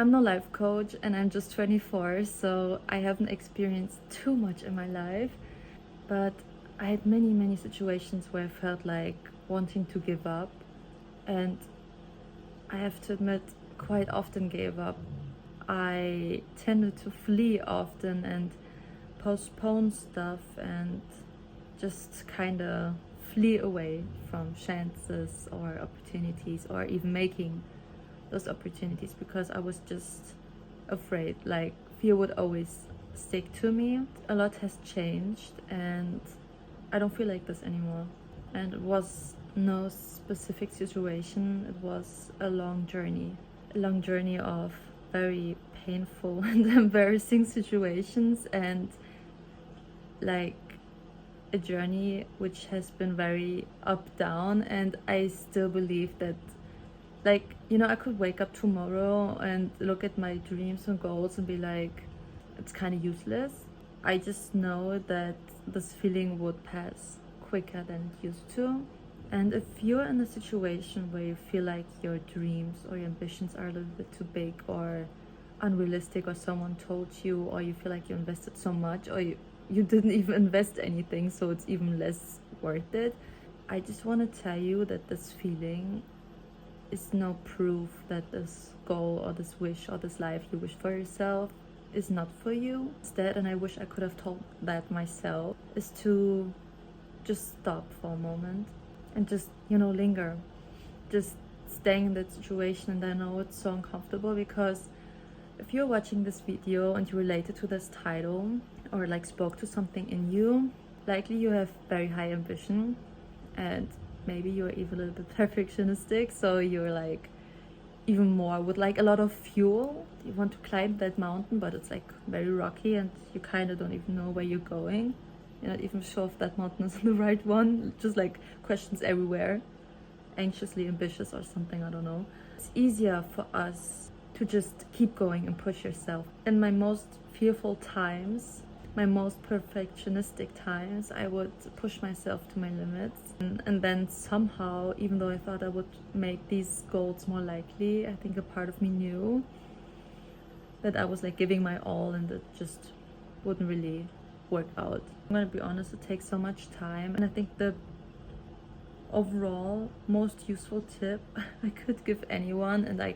I'm no life coach and I'm just 24, so I haven't experienced too much in my life. But I had many situations where I felt like wanting to give up, and I have to admit, quite often gave up. I tended to flee often and postpone stuff and just kind of flee away from chances or opportunities or even making those opportunities because I was just afraid. Like, fear would always stick to me. A lot has changed and I don't feel like this anymore. And it was no specific situation, it was a long journey of very painful and embarrassing situations, and like a journey which has been very up down. And I still believe that, like, you know, I could wake up tomorrow and look at my dreams and goals and be like, it's kind of useless. I just know that this feeling would pass quicker than it used to. And if you're in a situation where you feel like your dreams or your ambitions are a little bit too big or unrealistic, or someone told you, or you feel like you invested so much, or you didn't even invest anything, so it's even less worth it, I just want to tell you that this feeling is no proof that this goal or this wish or this life you wish for yourself is not for you. Instead, and I wish I could have told that myself, is to just stop for a moment and just, you know, linger. Just staying in that situation. And I know it's so uncomfortable because if you're watching this video and you related to this title or like spoke to something in you, likely you have very high ambition and maybe you're even a little bit perfectionistic, so you're like even more with like a lot of fuel. You want to climb that mountain, but it's like very rocky and you kind of don't even know where you're going. You're not even sure if that mountain is the right one. Just like questions everywhere, anxiously ambitious or something, I don't know. It's easier for us to just keep going and push yourself. In my most fearful times, my most perfectionistic times, I would push myself to my limits. And then somehow, even though I thought I would make these goals more likely, I think a part of me knew that I was like giving my all and it just wouldn't really work out. I'm gonna be honest, it takes so much time, and I think the overall most useful tip I could give anyone, and I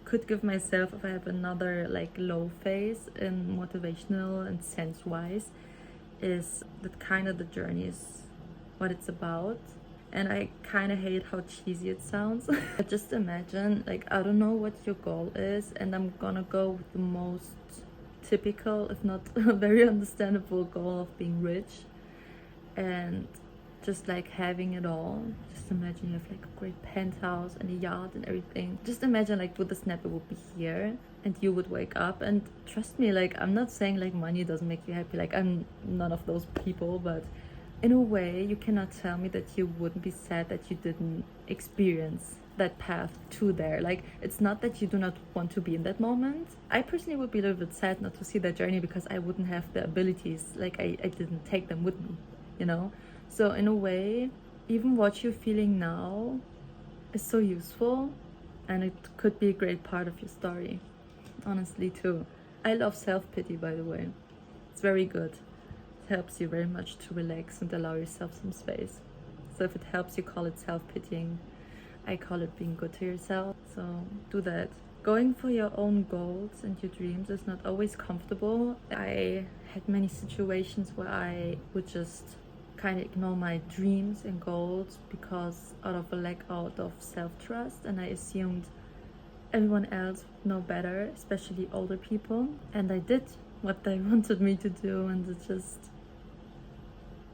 could give myself if I have another like low phase in motivational and sense wise, is that kind of the journey is what it's about. And I kind of hate how cheesy it sounds. But just imagine, like, I don't know what your goal is, and I'm gonna go with the most typical, if not very understandable goal of being rich and just like having it all. Just imagine you have like a great penthouse and a yacht and everything. Just imagine like with a snap it would be here and you would wake up. And trust me, like, I'm not saying like money doesn't make you happy, like I'm none of those people, but in a way you cannot tell me that you wouldn't be sad that you didn't experience that path to there. Like, it's not that you do not want to be in that moment. I personally would be a little bit sad not to see that journey because I wouldn't have the abilities, like I didn't take them with me, you know. So in a way, even what you're feeling now is so useful, and it could be a great part of your story, honestly, too. I love self-pity, by the way. It's very good. It helps you very much to relax and allow yourself some space. So if it helps you call it self-pitying, I call it being good to yourself. So do that. Going for your own goals and your dreams is not always comfortable. I had many situations where I would just kind of ignore my dreams and goals because out of a lack out of self-trust, and I assumed everyone else would know better, especially older people, and I did what they wanted me to do, and it just,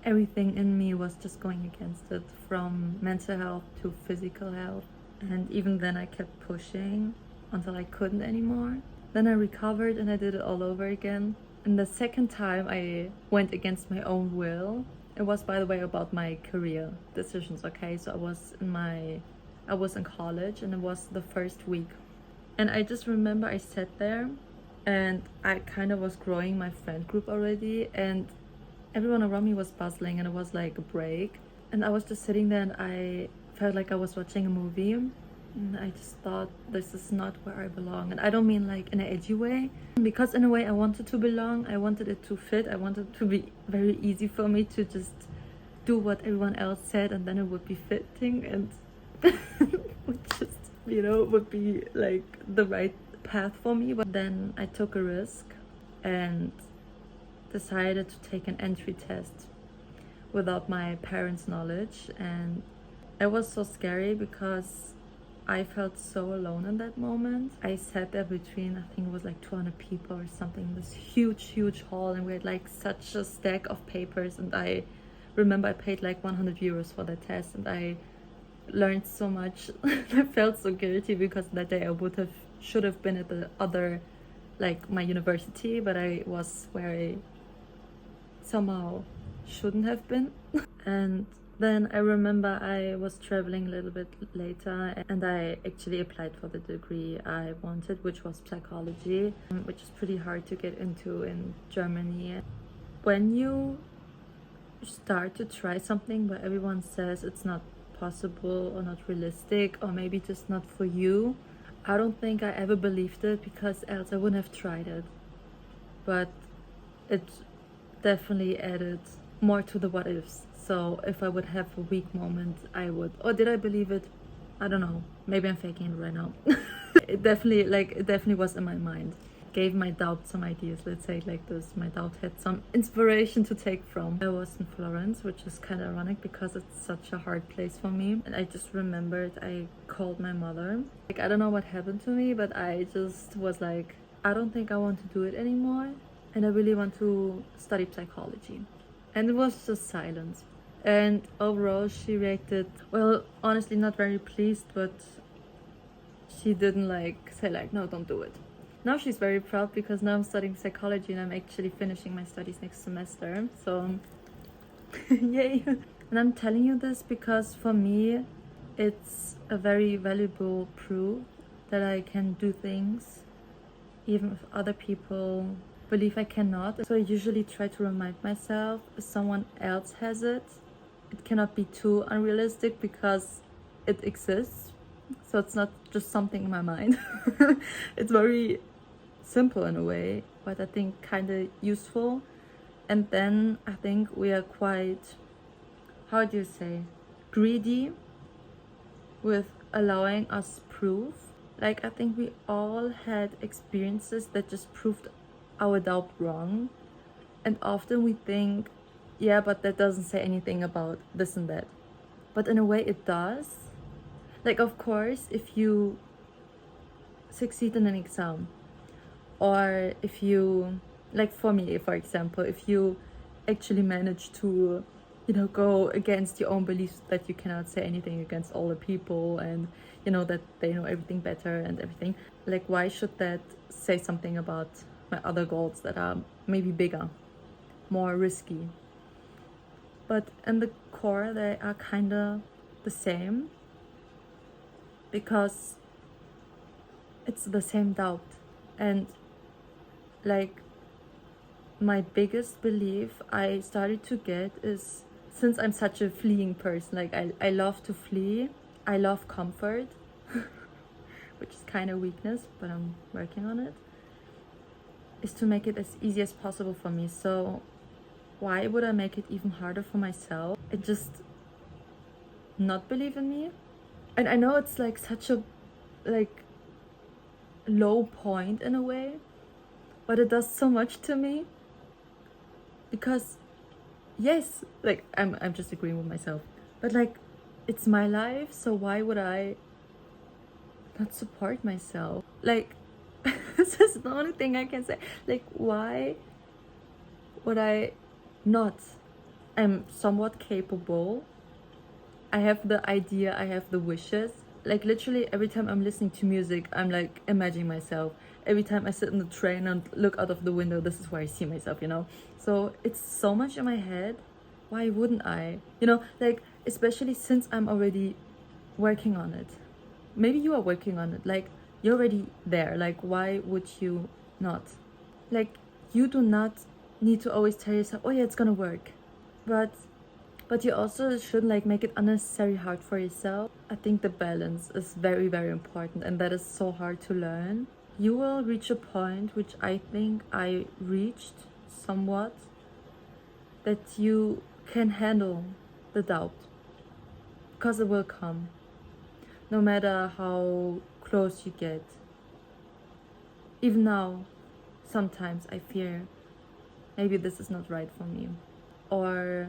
everything in me was just going against it, from mental health to physical health. And even then I kept pushing until I couldn't anymore. Then I recovered and I did it all over again. And the second time I went against my own will. It was, by the way, about my career decisions, okay? So I was in college, and it was the first week. And I just remember I sat there and I kind of was growing my friend group already, and everyone around me was puzzling, and it was like a break. And I was just sitting there and I felt like I was watching a movie. And I And I just thought, this is not where I belong. And I don't mean like in an edgy way, because in a way I wanted to belong, I wanted it to fit, I wanted it to be very easy for me to just do what everyone else said, and then it would be fitting, and would just, would be like the right path for me. But then I took a risk and decided to take an entry test without my parents' knowledge, and it was so scary because I felt so alone in that moment. I sat there between, I think it was like 200 people or something, this huge hall, and we had like such a stack of papers, and I remember I paid like 100 euros for the test, and I learned so much. I felt so guilty because that day I should have been at the other, like my university, but I was where I somehow shouldn't have been. And then I remember I was traveling a little bit later, and I actually applied for the degree I wanted, which was psychology, which is pretty hard to get into in Germany. When you start to try something where everyone says it's not possible or not realistic, or maybe just not for you, I don't think I ever believed it, because else I wouldn't have tried it. But it definitely added more to the what ifs. So if I would have a weak moment, I would. Or did I believe it? I don't know. Maybe I'm faking it right now. It definitely was in my mind. Gave my doubt some ideas, let's say it like this. My doubt had some inspiration to take from. I was in Florence, which is kind of ironic because it's such a hard place for me. And I just remembered I called my mother. Like, I don't know what happened to me, but I just was like, I don't think I want to do it anymore, and I really want to study psychology. And it was just silence. And overall she reacted, well, honestly not very pleased, but she didn't like say like, no, don't do it. Now she's very proud because now I'm studying psychology and I'm actually finishing my studies next semester. So yay. And I'm telling you this because for me it's a very valuable proof that I can do things even if other people believe I cannot. So I usually try to remind myself, if someone else has it, it cannot be too unrealistic because it exists. So it's not just something in my mind. It's very simple in a way, but I think kind of useful. And then I think we are quite, how do you say, greedy with allowing us proof. Like, I think we all had experiences that just proved our doubt wrong, and often we think, yeah, but that doesn't say anything about this and that. But in a way it does. Like, of course, if you succeed in an exam, or if you, like for me, for example, if you actually manage to, go against your own beliefs that you cannot say anything against all the people, and that they know everything better and everything, like, why should that say something about my other goals that are maybe bigger, more risky? But in the core they are kind of the same, because it's the same doubt. And like, my biggest belief I started to get is, since I'm such a fleeing person, like I love to flee, I love comfort, which is kind of weakness, but I'm working on it, is to make it as easy as possible for me. So why would I make it even harder for myself and just not believe in me? And I know it's like such a like low point in a way, but it does so much to me, because yes, like I'm just agreeing with myself, but like, it's my life, so why would I not support myself? Like, this is the only thing I can say. Like, why would I not? I'm somewhat capable, I have the idea, I have the wishes. Like, literally every time I'm listening to music, I'm like imagining myself. Every time I sit in the train and look out of the window, this is where I see myself, So it's so much in my head. Why wouldn't I? Like, especially since I'm already working on it. Maybe you are working on it. Like, you're already there. Like, why would you not? Like, you do not need to always tell yourself, oh yeah, it's gonna work. But But you also shouldn't like make it unnecessarily hard for yourself. I think the balance is very, very important, and that is so hard to learn. You will reach a point, which I think I reached somewhat, that you can handle the doubt, because it will come no matter how close you get. Even now, sometimes I fear maybe this is not right for me, or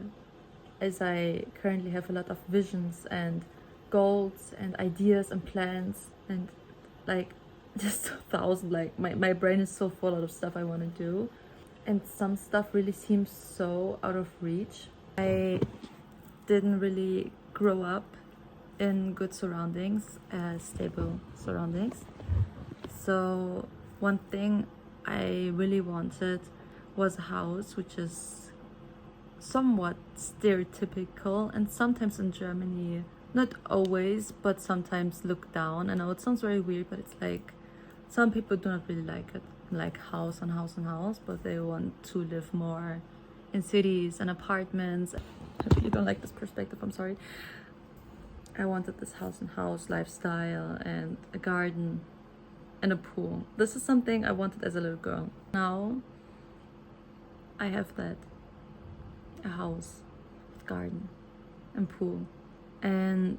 as I currently have a lot of visions and goals and ideas and plans and like just 1,000, like my brain is so full of stuff I want to do, and some stuff really seems so out of reach. I didn't really grow up in good surroundings, stable surroundings. So one thing I really wanted was a house which is somewhat stereotypical, and sometimes in Germany, not always, but sometimes looked down. I know it sounds very weird, but it's like some people do not really like it, like house and house and house, but they want to live more in cities and apartments. If you don't like this perspective, I'm sorry. I wanted this house and house lifestyle and a garden and a pool. This is something I wanted as a little girl. Now I have that. A house with garden and pool. And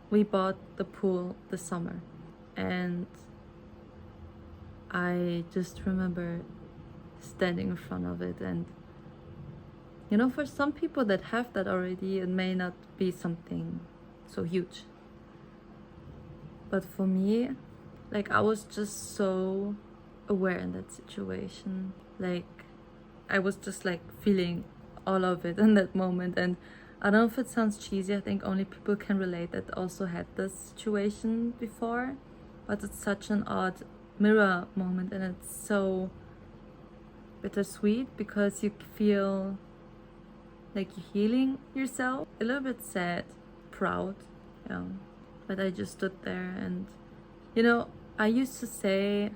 we bought the pool this summer. And I just remember standing in front of it, and you know, for some people that have that already, it may not be something so huge. But for me, like, I was just so aware in that situation. Like, I was just like feeling all of it in that moment. And I don't know if it sounds cheesy, I think only people can relate that also had this situation before, but it's such an odd mirror moment, and it's so bittersweet because you feel like you're healing yourself, a little bit sad, proud, yeah. But I just stood there, and you know, I used to say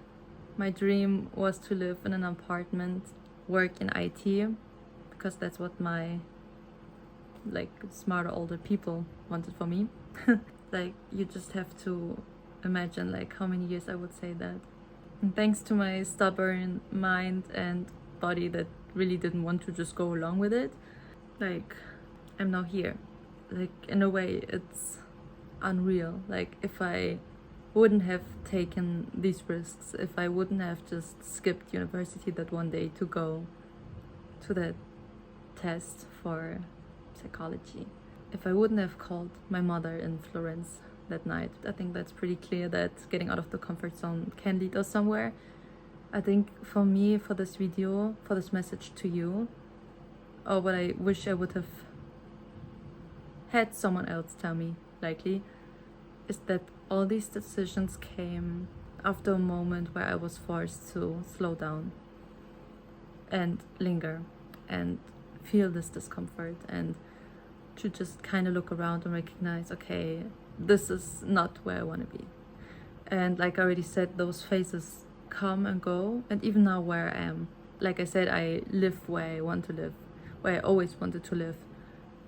my dream was to live in an apartment, work in IT, because that's what my like smarter older people wanted for me. Like, you just have to imagine like how many years I would say that. And thanks to my stubborn mind and body that really didn't want to just go along with it, like, I'm now here. Like, in a way, it's unreal. Like, if I wouldn't have taken these risks, if I wouldn't have just skipped university that one day to go to that test for psychology, if I wouldn't have called my mother in Florence that night, I think that's pretty clear that getting out of the comfort zone can lead us somewhere. I think for me, for this video, for this message to you, or what I wish I would have had someone else tell me, likely, is that all these decisions came after a moment where I was forced to slow down and linger and feel this discomfort, and to just kind of look around and recognize, okay, this is not where I want to be. And like I already said, those phases come and go, and even now where I am, like I said, I live where I want to live, where I always wanted to live.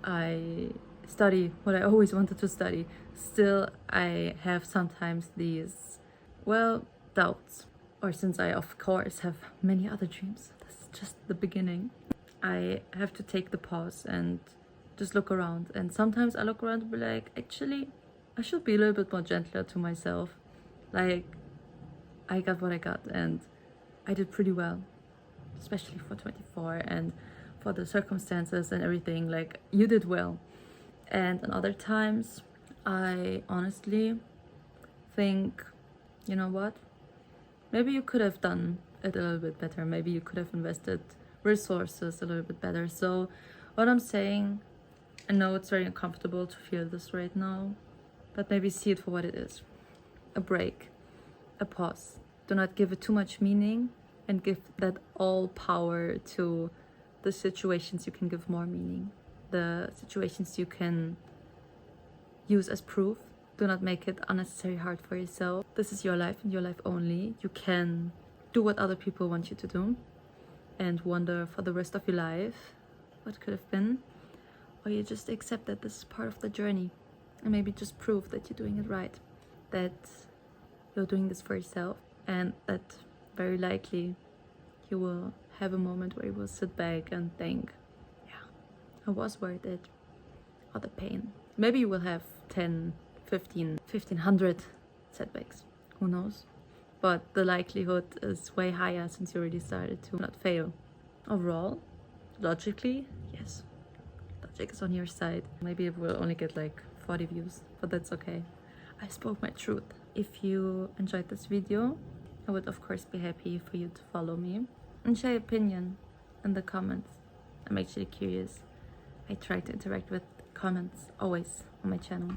I study what I always wanted to study. Still, I have sometimes these, well, doubts. Or since I, of course, have many other dreams, this is just the beginning. I have to take the pause and just look around. And sometimes I look around and be like, actually, I should be a little bit more gentler to myself. Like, I got what I got, and I did pretty well, especially for 24 and for the circumstances and everything. Like, you did well. And in other times, I honestly think, you know what? Maybe you could have done it a little bit better. Maybe you could have invested resources a little bit better. So what I'm saying, I know it's very uncomfortable to feel this right now, but maybe see it for what it is. A break, a pause. Do not give it too much meaning, and give that all power to the situations you can give more meaning. The situations you can use as proof. Do not make it unnecessarily hard for yourself. This is your life and your life only. You can do what other people want you to do and wonder for the rest of your life what could have been. or you just accept that this is part of the journey, and maybe just prove that you're doing it right, that you're doing this for yourself, and that very likely you will have a moment where you will sit back and think, yeah, it was worth it, or the pain. Maybe you will have 10, 15, 1500 setbacks, who knows? But the likelihood is way higher since you already started to not fail. Overall, logically, yes, logic is on your side. Maybe it will only get like 40 views, but that's okay. I spoke my truth. If you enjoyed this video, I would of course be happy for you to follow me and share your opinion in the comments. I'm actually curious. I try to interact with comments always on my channel.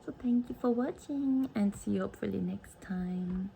So thank you for watching, and see you hopefully next time.